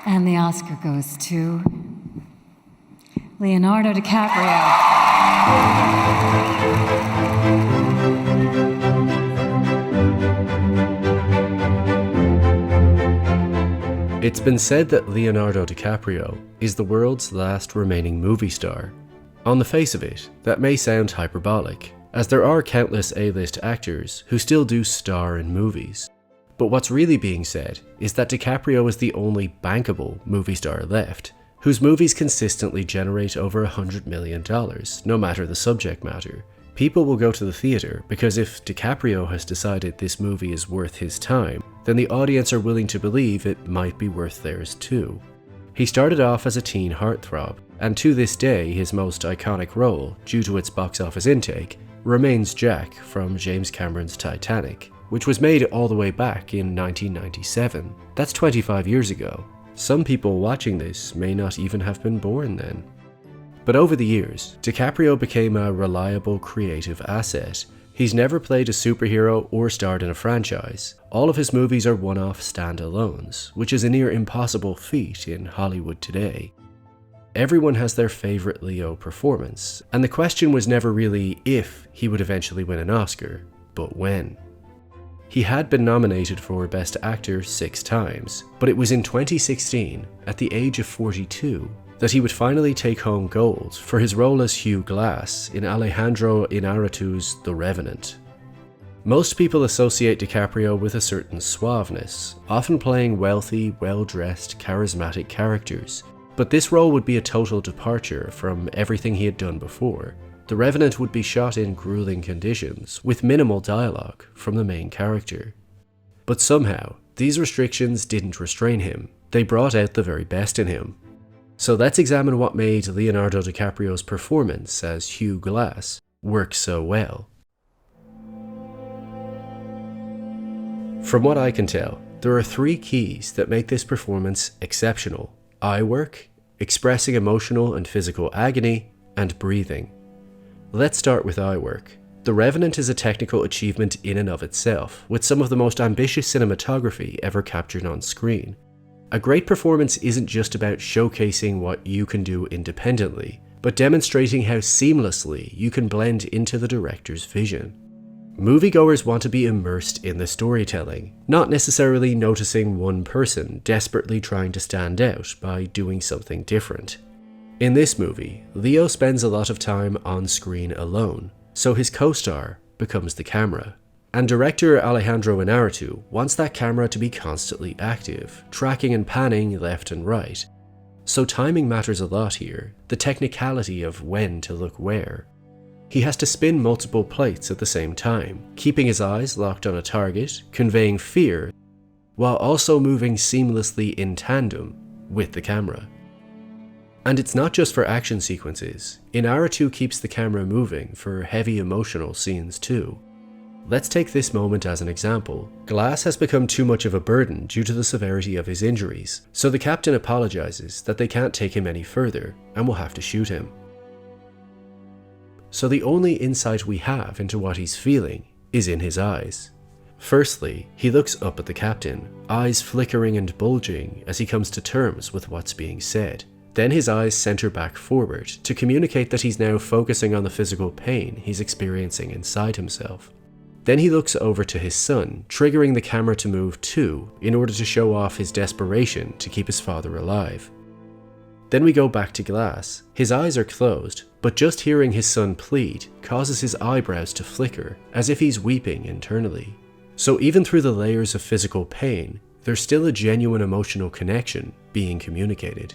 And the Oscar goes to Leonardo DiCaprio. It's been said that Leonardo DiCaprio is the world's last remaining movie star. On the face of it, that may sound hyperbolic, as there are countless A-list actors who still do star in movies. But what's really being said is that DiCaprio is the only bankable movie star left, whose movies consistently generate over $100 million, no matter the subject matter. People will go to the theatre because if DiCaprio has decided this movie is worth his time, then the audience are willing to believe it might be worth theirs too. He started off as a teen heartthrob, and to this day his most iconic role, due to its box office intake, remains Jack from James Cameron's Titanic, which was made all the way back in 1997. That's 25 years ago. Some people watching this may not even have been born then. But over the years, DiCaprio became a reliable creative asset. He's never played a superhero or starred in a franchise. All of his movies are one-off standalones, which is a near impossible feat in Hollywood today. Everyone has their favorite Leo performance, and the question was never really if he would eventually win an Oscar, but when. He had been nominated for Best Actor 6 times, but it was in 2016, at the age of 42, that he would finally take home gold for his role as Hugh Glass in Alejandro Inarritu's The Revenant. Most people associate DiCaprio with a certain suaveness, often playing wealthy, well-dressed, charismatic characters, but this role would be a total departure from everything he had done before. The Revenant would be shot in grueling conditions, with minimal dialogue from the main character. But somehow, these restrictions didn't restrain him, they brought out the very best in him. So let's examine what made Leonardo DiCaprio's performance as Hugh Glass work so well. From what I can tell, there are 3 keys that make this performance exceptional: eye work, expressing emotional and physical agony, and breathing. Let's start with eye work. The Revenant is a technical achievement in and of itself, with some of the most ambitious cinematography ever captured on screen. A great performance isn't just about showcasing what you can do independently, but demonstrating how seamlessly you can blend into the director's vision. Moviegoers want to be immersed in the storytelling, not necessarily noticing one person desperately trying to stand out by doing something different. In this movie, Leo spends a lot of time on screen alone, so his co-star becomes the camera. And director Alejandro Inarritu wants that camera to be constantly active, tracking and panning left and right. So timing matters a lot here, the technicality of when to look where. He has to spin multiple plates at the same time, keeping his eyes locked on a target, conveying fear, while also moving seamlessly in tandem with the camera. And it's not just for action sequences. Inarritu keeps the camera moving for heavy emotional scenes too. Let's take this moment as an example. Glass has become too much of a burden due to the severity of his injuries, so the captain apologizes that they can't take him any further and will have to shoot him. So the only insight we have into what he's feeling is in his eyes. Firstly, he looks up at the captain, eyes flickering and bulging as he comes to terms with what's being said. Then his eyes center back forward to communicate that he's now focusing on the physical pain he's experiencing inside himself. Then he looks over to his son, triggering the camera to move too in order to show off his desperation to keep his father alive. Then we go back to Glass. His eyes are closed, but just hearing his son plead causes his eyebrows to flicker, as if he's weeping internally. So even through the layers of physical pain, there's still a genuine emotional connection being communicated.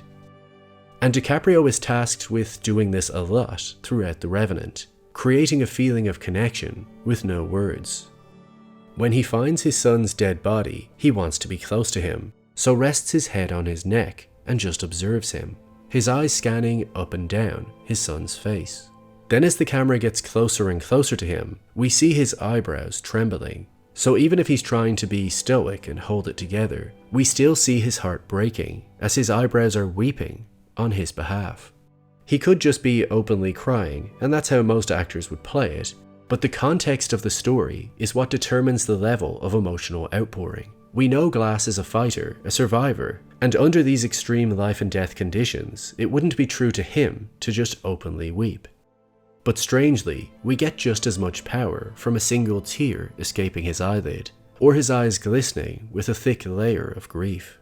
And DiCaprio is tasked with doing this a lot throughout The Revenant, creating a feeling of connection with no words. When he finds his son's dead body, he wants to be close to him, so rests his head on his neck and just observes him, his eyes scanning up and down his son's face. Then as the camera gets closer and closer to him, we see his eyebrows trembling. So even if he's trying to be stoic and hold it together, we still see his heart breaking as his eyebrows are weeping on his behalf. He could just be openly crying, and that's how most actors would play it, but the context of the story is what determines the level of emotional outpouring. We know Glass is a fighter, a survivor, and under these extreme life and death conditions, it wouldn't be true to him to just openly weep. But strangely, we get just as much power from a single tear escaping his eyelid, or his eyes glistening with a thick layer of grief.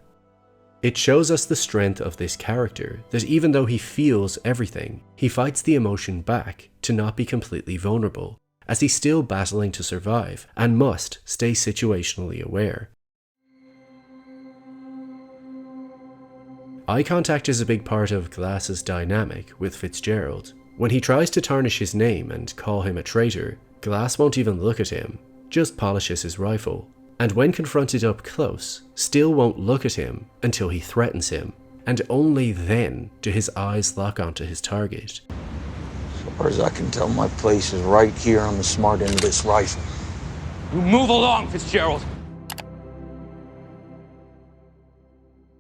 It shows us the strength of this character, that even though he feels everything, he fights the emotion back to not be completely vulnerable, as he's still battling to survive and must stay situationally aware. Eye contact is a big part of Glass's dynamic with Fitzgerald. When he tries to tarnish his name and call him a traitor, Glass won't even look at him, just polishes his rifle, and when confronted up close, still won't look at him until he threatens him, and only then do his eyes lock onto his target. As far as I can tell, my place is right here on the smart end of this rifle. You move along, Fitzgerald!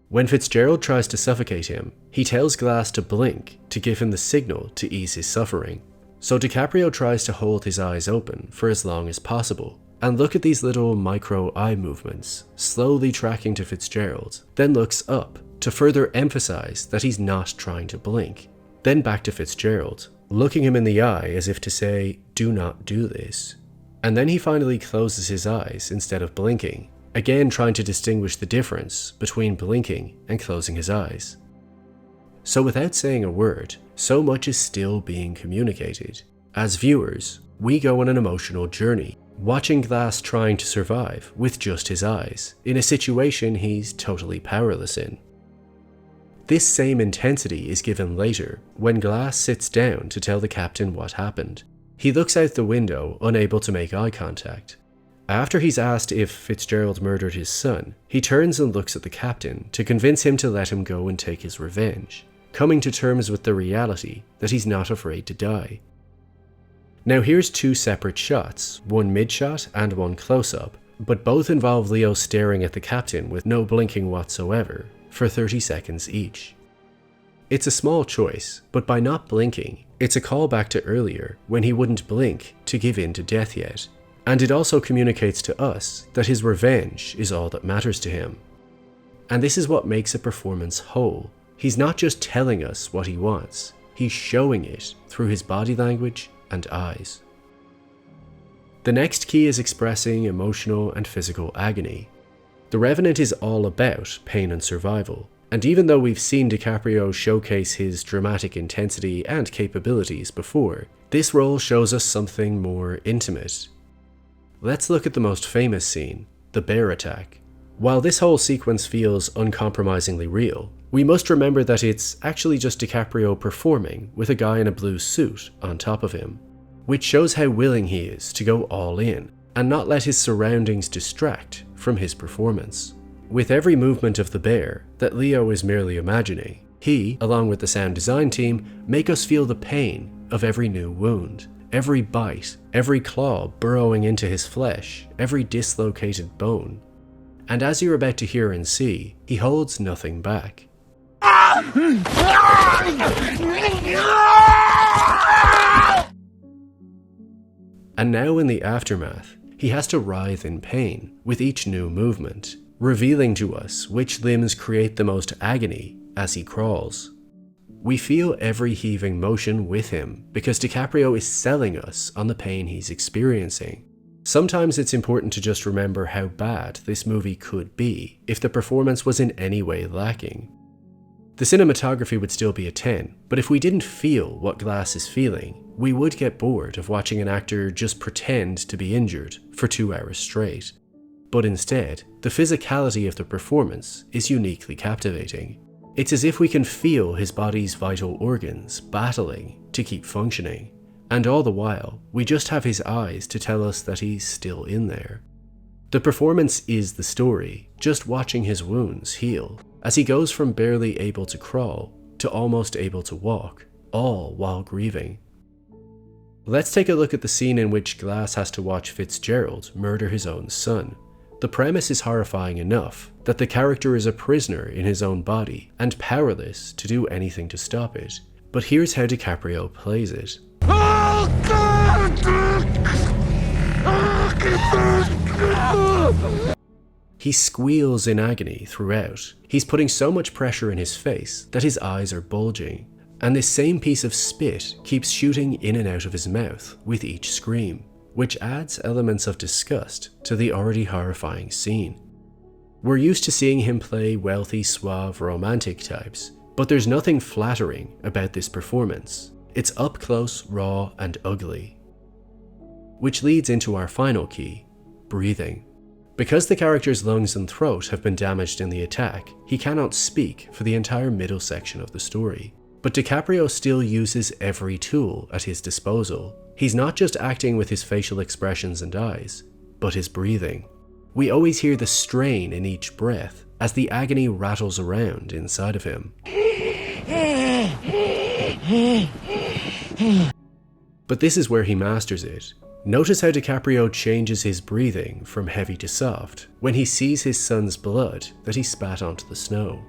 When Fitzgerald tries to suffocate him, he tells Glass to blink to give him the signal to ease his suffering. So DiCaprio tries to hold his eyes open for as long as possible, and look at these little micro eye movements, slowly tracking to Fitzgerald, then looks up to further emphasize that he's not trying to blink. Then back to Fitzgerald, looking him in the eye as if to say, "Do not do this." And then he finally closes his eyes instead of blinking, again trying to distinguish the difference between blinking and closing his eyes. So without saying a word, so much is still being communicated. As viewers, we go on an emotional journey, watching Glass trying to survive with just his eyes, in a situation he's totally powerless in. This same intensity is given later, when Glass sits down to tell the captain what happened. He looks out the window, unable to make eye contact. After he's asked if Fitzgerald murdered his son, he turns and looks at the captain to convince him to let him go and take his revenge, coming to terms with the reality that he's not afraid to die. Now here's two separate shots, one mid-shot and one close-up, but both involve Leo staring at the captain with no blinking whatsoever, for 30 seconds each. It's a small choice, but by not blinking, it's a callback to earlier when he wouldn't blink to give in to death yet. And it also communicates to us that his revenge is all that matters to him. And this is what makes a performance whole. He's not just telling us what he wants, he's showing it through his body language and eyes. The next key is expressing emotional and physical agony. The Revenant is all about pain and survival, and even though we've seen DiCaprio showcase his dramatic intensity and capabilities before, this role shows us something more intimate. Let's look at the most famous scene, the bear attack. While this whole sequence feels uncompromisingly real, we must remember that it's actually just DiCaprio performing with a guy in a blue suit on top of him, which shows how willing he is to go all in and not let his surroundings distract from his performance. With every movement of the bear that Leo is merely imagining, he, along with the sound design team, make us feel the pain of every new wound, every bite, every claw burrowing into his flesh, every dislocated bone. And as you're about to hear and see, he holds nothing back. And now in the aftermath, he has to writhe in pain with each new movement, revealing to us which limbs create the most agony as he crawls. We feel every heaving motion with him because DiCaprio is selling us on the pain he's experiencing. Sometimes it's important to just remember how bad this movie could be if the performance was in any way lacking. The cinematography would still be a 10, but if we didn't feel what Glass is feeling, we would get bored of watching an actor just pretend to be injured for 2 hours straight. But instead, the physicality of the performance is uniquely captivating. It's as if we can feel his body's vital organs battling to keep functioning, and all the while, we just have his eyes to tell us that he's still in there. The performance is the story, just watching his wounds heal, as he goes from barely able to crawl to almost able to walk, all while grieving. Let's take a look at the scene in which Glass has to watch Fitzgerald murder his own son. The premise is horrifying enough that the character is a prisoner in his own body and powerless to do anything to stop it. But here's how DiCaprio plays it. He squeals in agony throughout. He's putting so much pressure in his face that his eyes are bulging, and this same piece of spit keeps shooting in and out of his mouth with each scream, which adds elements of disgust to the already horrifying scene. We're used to seeing him play wealthy, suave, romantic types, but there's nothing flattering about this performance. It's up close, raw, and ugly. Which leads into our final key, breathing. Because the character's lungs and throat have been damaged in the attack, he cannot speak for the entire middle section of the story. But DiCaprio still uses every tool at his disposal. He's not just acting with his facial expressions and eyes, but his breathing. We always hear the strain in each breath as the agony rattles around inside of him. But this is where he masters it. Notice how DiCaprio changes his breathing from heavy to soft when he sees his son's blood that he spat onto the snow.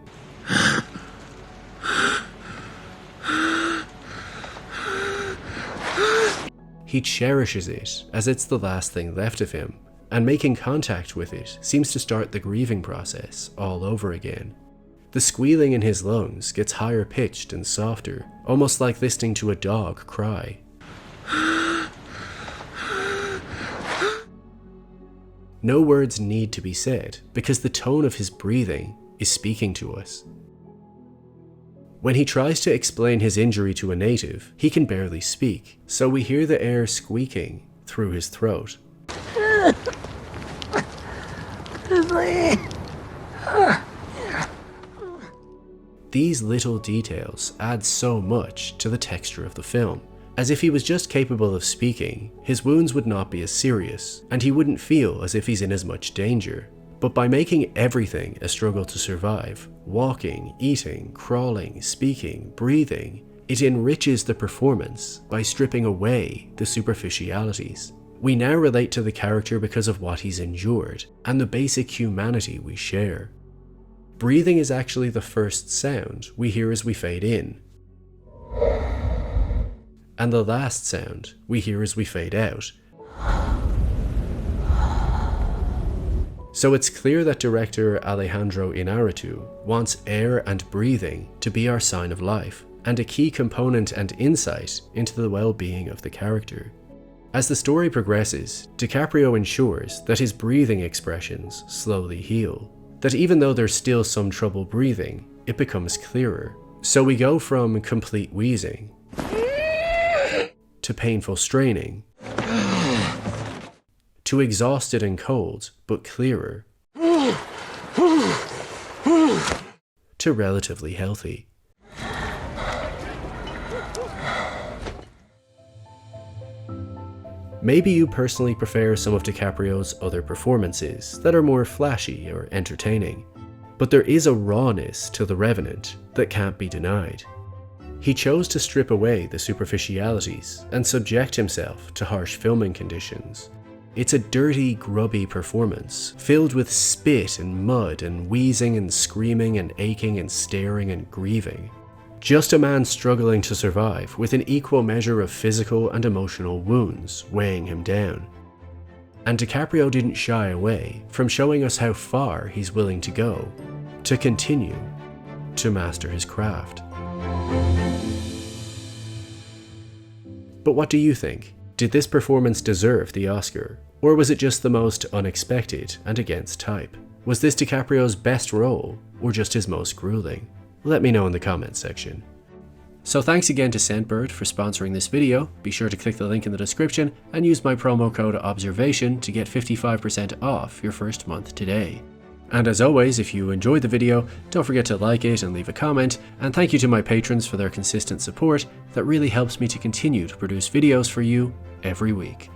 He cherishes it as it's the last thing left of him, and making contact with it seems to start the grieving process all over again. The squealing in his lungs gets higher pitched and softer, almost like listening to a dog cry. No words need to be said because the tone of his breathing is speaking to us. When he tries to explain his injury to a native, he can barely speak, so we hear the air squeaking through his throat. These little details add so much to the texture of the film. As if he was just capable of speaking, his wounds would not be as serious, and he wouldn't feel as if he's in as much danger. But by making everything a struggle to survive, walking, eating, crawling, speaking, breathing, it enriches the performance by stripping away the superficialities. We now relate to the character because of what he's endured, and the basic humanity we share. Breathing is actually the first sound we hear as we fade in, and the last sound we hear as we fade out. So it's clear that director Alejandro Inarritu wants air and breathing to be our sign of life, and a key component and insight into the well-being of the character. As the story progresses, DiCaprio ensures that his breathing expressions slowly heal, that even though there's still some trouble breathing, it becomes clearer. So we go from complete wheezing to painful straining, to exhausted and cold, but clearer, to relatively healthy. Maybe you personally prefer some of DiCaprio's other performances that are more flashy or entertaining, but there is a rawness to The Revenant that can't be denied. He chose to strip away the superficialities and subject himself to harsh filming conditions. It's a dirty, grubby performance, filled with spit and mud and wheezing and screaming and aching and staring and grieving. Just a man struggling to survive with an equal measure of physical and emotional wounds weighing him down. And DiCaprio didn't shy away from showing us how far he's willing to go, to continue to master his craft. But what do you think? Did this performance deserve the Oscar? Or was it just the most unexpected and against type? Was this DiCaprio's best role, or just his most grueling? Let me know in the comments section. So thanks again to Scentbird for sponsoring this video. Be sure to click the link in the description and use my promo code OBSERVATION to get 55% off your first month today. And as always, if you enjoyed the video, don't forget to like it and leave a comment, and thank you to my patrons for their consistent support that really helps me to continue to produce videos for you every week.